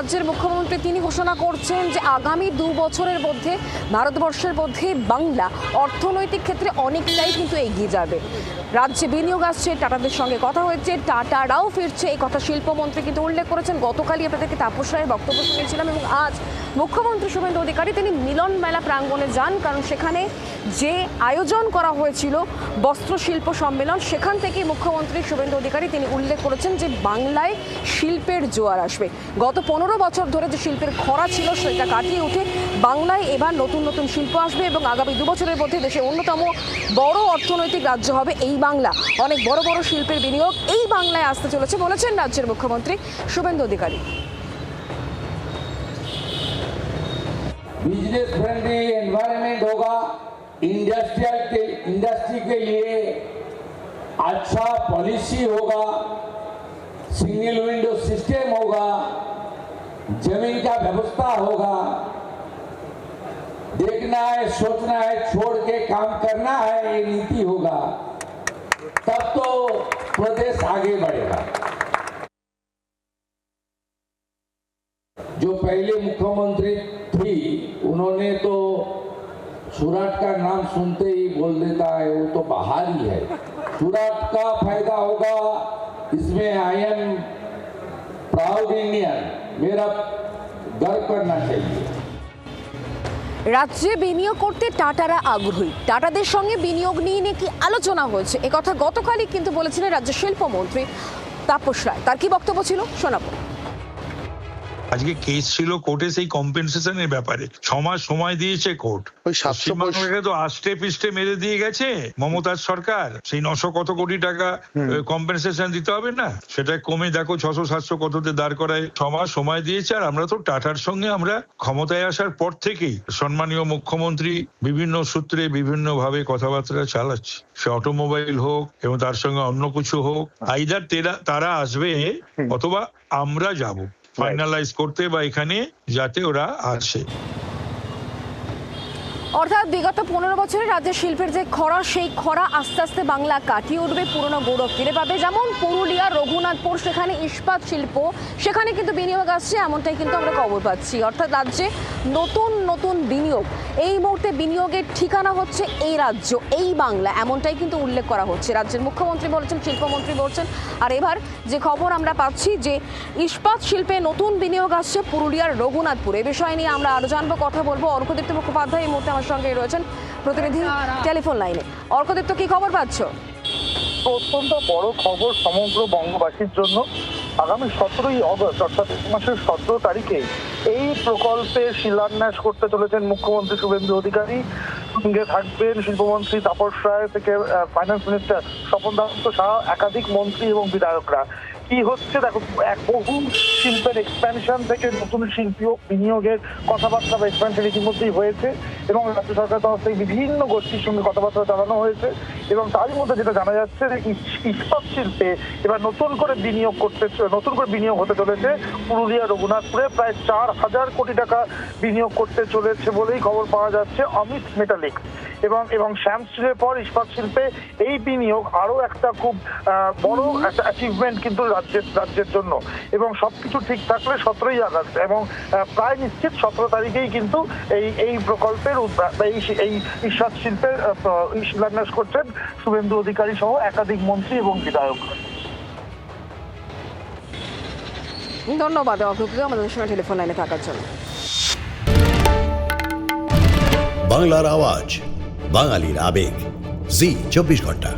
রাজ্যের মুখ্যমন্ত্রী তিনি ঘোষণা করছেন যে আগামী 2 বছরের মধ্যে ভারতবর্ষের মধ্যে বাংলা অর্থনৈতিক ক্ষেত্রে অনেকটাই কিন্তু এগিয়ে যাবে। রাজ্যে বিনিয়োগ আসছে, টাটাদের সঙ্গে কথা হয়েছে, টাটারাও ফিরছে, এই কথা শিল্পমন্ত্রী কিন্তু উল্লেখ করেছেন। গতকালই আপনাদেরকে তাপস রায়ের বক্তব্য শুনেছিলাম এবং আজ মুখ্যমন্ত্রী শুভেন্দু অধিকারী তিনি মিলন মেলা প্রাঙ্গণে যান, কারণ সেখানে যে আয়োজন করা হয়েছিল বস্ত্রশিল্প সম্মেলন, সেখান থেকে মুখ্যমন্ত্রী শুভেন্দু অধিকারী তিনি উল্লেখ করেছেন যে বাংলায় শিল্পের জোয়ার আসবে। গত 15 বছর ধরে যে শিল্পের খরা ছিল সেটা কাটিয়ে উঠে বাংলায় এবার নতুন নতুন শিল্প আসবে এবং আগামী 2 বছরের মধ্যে দেশের অন্যতম বড় অর্থনৈতিক রাজ্য হবে এই বাংলা। অনেক বড় বড় শিল্পের বিনিয়োগ এই বাংলায় আসতে চলেছে বলেছেন রাজ্যের মুখ্যমন্ত্রী Suvendu Adhikari. Business friendly environment होगा, इंडस्ट्री के लिए अच्छा पॉलिसी होगा, सिंगल विंडो सिस्टम होगा, जमीन का व्यवस्था होगा। देखना है, सोचना है, छोड़ के काम करना है, ये नीति होगा, तब तो प्रदेश आगे बढ़ेगा। जो पहले मुख्यमंत्री थी उन्होंने तो सूरत का नाम सुनते ही बोल देता है वो तो बाहर ही है। सूरत का फायदा होगा इसमें आई एम प्राउड इंडियन, मेरा गर्व करना चाहिए। রাজ্যে বিনিয়োগ করতে টাটারা আগ্রহী, টাটাদের সঙ্গে বিনিয়োগ নিয়ে নাকি আলোচনা হয়েছে, একথা গতকালই কিন্তু বলেছিলেন রাজ্য শিল্পমন্ত্রী তাপস রায়। তার কি বক্তব্য ছিল শোনাবো। আজকে কেস ছিল কোর্টে সেই কম্পেনসেশনের ব্যাপারে, 6 মাস সময় দিয়েছে কোর্ট। পশ্চিমবঙ্গকে তো আষ্টে পিষ্টে মেরে দিয়ে গেছে মমতার সরকার। সেই 900 কত কোটি টাকা কম্পেনসেশন দিতে হবে না, সেটা কমে দেখো 600-700 কততে দাঁড় করায় 6 মাস সময় দিয়েছে। আর আমরা তো টাটার সঙ্গে আমরা ক্ষমতায় আসার পর থেকেই সম্মানীয় মুখ্যমন্ত্রী বিভিন্ন সূত্রে বিভিন্ন ভাবে কথাবার্তা চালাচ্ছে, সে অটোমোবাইল হোক এবং তার সঙ্গে অন্য কিছু হোক, আইদার তারা আসবে অথবা আমরা যাব ফাইনালাইজ করতে বা এখানে যাতে ওরা আসে। অর্থাৎ বিগত 15 বছরে রাজ্যের শিল্পের যে খরা, সেই খরা আস্তে আস্তে বাংলা কাটিয়ে উঠবে, পুরনো গৌরব ফিরে পাবে। যেমন পুরুলিয়া, রঘুনাথপুর, সেখানে ইস্পাত শিল্প, সেখানে কিন্তু বিনিয়োগ আসছে, এমনটাই কিন্তু আমরা খবর পাচ্ছি। অর্থাৎ রাজ্যে নতুন নতুন বিনিয়োগ, এই মুহূর্তে বিনিয়োগের ঠিকানা হচ্ছে এই রাজ্য, এই বাংলা, এমনটাই কিন্তু উল্লেখ করা হচ্ছে। রাজ্যের মুখ্যমন্ত্রী বলছেন, শিল্পমন্ত্রী বলছেন। আর এবার যে খবর আমরা পাচ্ছি যে ইস্পাত শিল্পে নতুন বিনিয়োগ আসছে পুরুলিয়ার রঘুনাথপুর, এ বিষয় নিয়ে আমরা আরো জানবো, কথা বলবো। অর্কদীপ্ত মুখোপাধ্যায় এই মুহূর্তে আমার সঙ্গে রয়েছেন প্রতিনিধি টেলিফোন লাইনে। অর্কদীপ্ত, কি খবর পাচ্ছ? অত্যন্ত বড় খবর সমগ্র বঙ্গবাসীর জন্য। আগামী 17ই অগস্ট অর্থাৎ এই মাসের 17 তারিখে এই প্রকল্পের শিলান্যাস করতে চলেছেন মুখ্যমন্ত্রী শুভেন্দু অধিকারী। সঙ্গে থাকবেন শিল্পমন্ত্রী তাপস রায় থেকে ফাইন্যান্স মিনিস্টার স্বপন দত্ত সহ একাধিক মন্ত্রী এবং বিধায়করা। কি হচ্ছে দেখো, বহু শিল্পের এক্সপ্যানশন থেকে নতুন শিল্পী বিনিয়োগের কথাবার্তা বা এক্সপ্যানশন ইতিমধ্যেই হয়েছে এবং রাজ্য সরকারের তরফ থেকে বিভিন্ন গোষ্ঠীর সঙ্গে কথাবার্তা চালানো হয়েছে এবং তারই মধ্যে যেটা জানা যাচ্ছে যে ইস্পাত শিল্পে এবার নতুন করে বিনিয়োগ হতে চলেছে পুরুলিয়া রঘুনাথপুরে। প্রায় 4000 কোটি টাকা বিনিয়োগ করতে চলেছে বলেই খবর পাওয়া যাচ্ছে অমিত মেটালিক এবং শ্যাম স্টিলের পর ইস্পাত শিল্পে এই বিনিয়োগ আরো একটা খুব বড় একটা অ্যাচিভমেন্ট কিন্তু রাজ্যের জন্য। এবং সবকিছু ঠিক থাকলে 17ই আগস্ট এবং প্রায় নিশ্চিত 17 তারিখেই কিন্তু এই প্রকল্পের এই ইস্পাত শিল্পের শিলান্যাস করছেন শুভেন্দু অধিকারী সহ একাধিক মন্ত্রী এবং বিধায়ক। ধন্যবাদ আমাদের সঙ্গে টেলিফোন লাইনে থাকার জন্য। বাংলার আওয়াজ, বাঙালির আবেগ, জি 24 ঘন্টা।